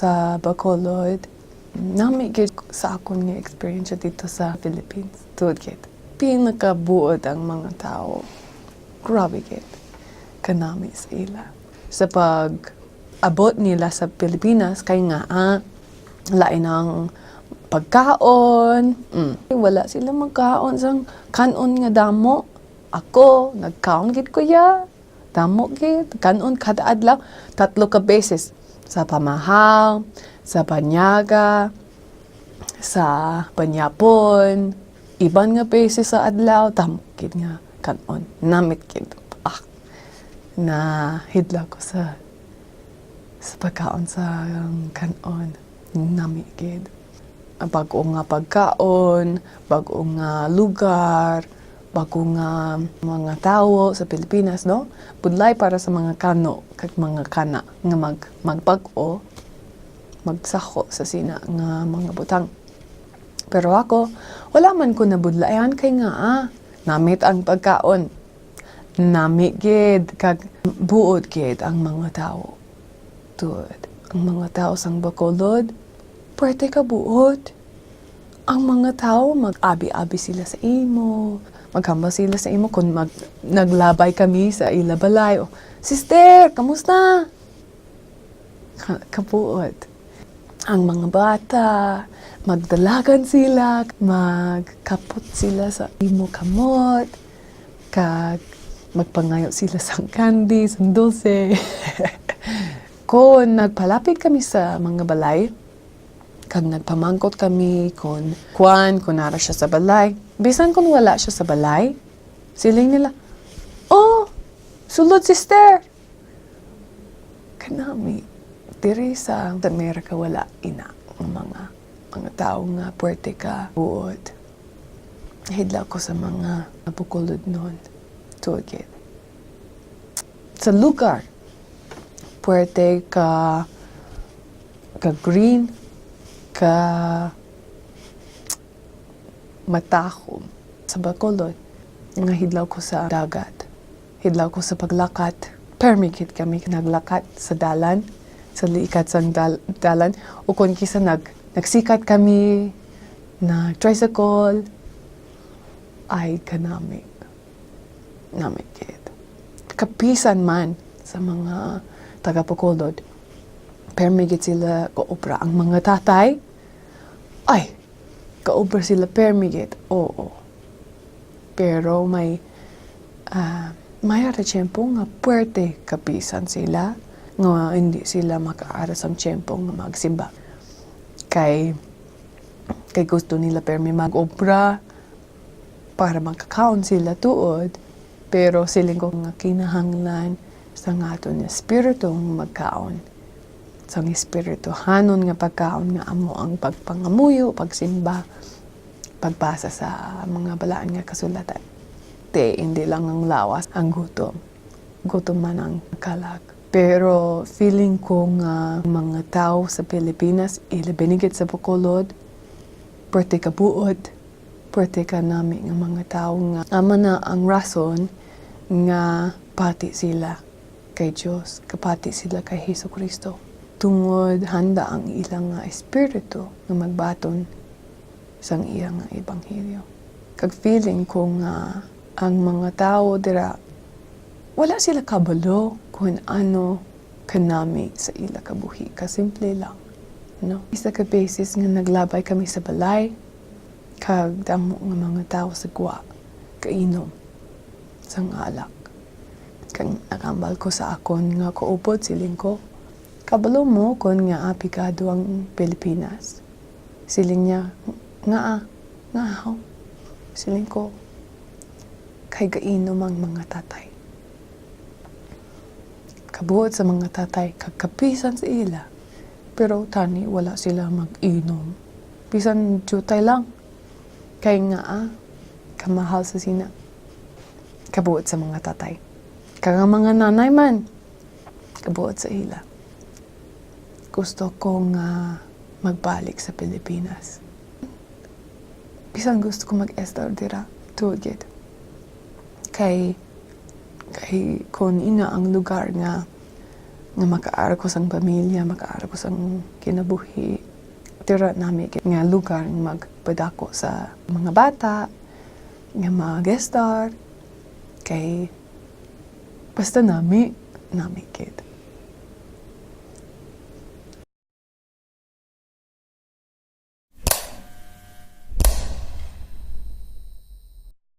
sa Bacolod, nami gid sa akon nga experience dito sa Philippines. Tuod gid. Pinakabuod ang mga tao. Grabe gid. Kanami sa ila. Sa pag-abot nila sa Pilipinas, kay nga, lain ang pagkaon. Wala sila magkaon sang kanon nga damo. Ako, nagkaon gid ko ya. Damo gid. Kanon kada adlaw. 3 ka beses. Sa pamahaw, sa banyaga, sa banyapon. Iban nga beses sa adlaw. Damo gid nga kanon. Namit gid. Na hidla ko sa pagkaon sa kanon. Namit gid. Bago nga pagkaon, bago nga lugar, bago nga mga tao sa Pilipinas, no? Budlay para sa mga kano, kag mga kana nga magpag-o, magsako sa sina nga mga butang. Pero ako, wala man ko nabudlayan kay nga, namit ang pagkaon. Namit gid, kag buod gid ang mga tao. Tuod, ang mga tao sang Bacolod, pwede ka buod. Ang mga tao, mag-abi-abi sila sa imo, maghamba sila sa imo kung naglabay kami sa ilabalay. O, sister, kamusta? Kabuod. Ang mga bata, magdalagan sila, magkapot sila sa imo kamot, kag magpangayo sila sa candy, sa dulce. Kung nagpalapit kami sa mga balay, kag nagpamangkot kami kung nara siya sa balay. Bisan kung wala siya sa balay, siling nila, oh, sulod sister. Kanami, diri sa Amerika wala ina ang mga tao nga puwerte ka buod. Hidla ko sa mga Bacolod noon. Tuwagit. Sa lugar, puwerte ka green, ka matahom. Sa Bacolod, nga hidlaw ko sa dagat. Hidlaw ko sa paglakat. Permigit kami naglakat sa dalan, sa liikat sa dalan. O kung kisa nagsikat kami na tricycle, ay kanami. Namigit. Kapisan man sa mga taga-Bacolod, permigit sila kaobra. Ang mga tatay, ay, kaobra sila permigit. Oo. Pero may tiyempo nga puwerte kapisan sila nga hindi sila makaaras ang tiyempo nga magsimba. Kay gusto nila permi mag-obra para magkakaon sila tuod. Pero siling ko nga kinahanglan sa nga ato nga espiritu magkaon. Sa espiritu hanon nga pagkaon nga amo ang pagpangamuyo, pagsimba, pagbasa sa mga balaan nga kasulatan. Hindi lang ang lawas, ang gutom. Gutom man ang kalag. Pero feeling ko nga mga tao sa Pilipinas, ilabinigit sa Bacolod, pwerte ka buod, pwerte ka nami nga mga tao nga ama na ang rason nga pati sila kay Diyos, kapati sila kay Hesus Kristo. Tungod handa ang ilang nga espiritu nga magbaton sang iyang nga ebanghelyo. Kag feeling ko nga ang mga tao dira wala sila kabalo kung ano kanami sa ila kabuhi. Kasimple lang. No? Isa ka beses nga naglabay kami sa balay, kag damo nga mga tao sa gwa, kainom, sang alak. Kag nakambal ko sa akon nga kaupod siling ko, kabalo mo kung nga apikado ang Pilipinas. Siling niya, nga ako. Siling ko, kay gainom ang mga tatay. Kabuot sa mga tatay, kagkapisan sa ila. Pero tani, wala sila mag-inom. Pisan jutay lang. Kay nga kamahal sa sina. Kabuot sa mga tatay. Kaya mga nanay man, kabuot sa ila. Gusto kong magbalik sa Pilipinas. Bisan gusto ko mag-estar dira, tuwagid. Kay kung ina ang lugar nga nga makaara ko sang pamilya, makaara ko sang kinabuhi. Tira nami nga lugar nga magpadako sa mga bata, nga mga guest star, kay basta nami kid.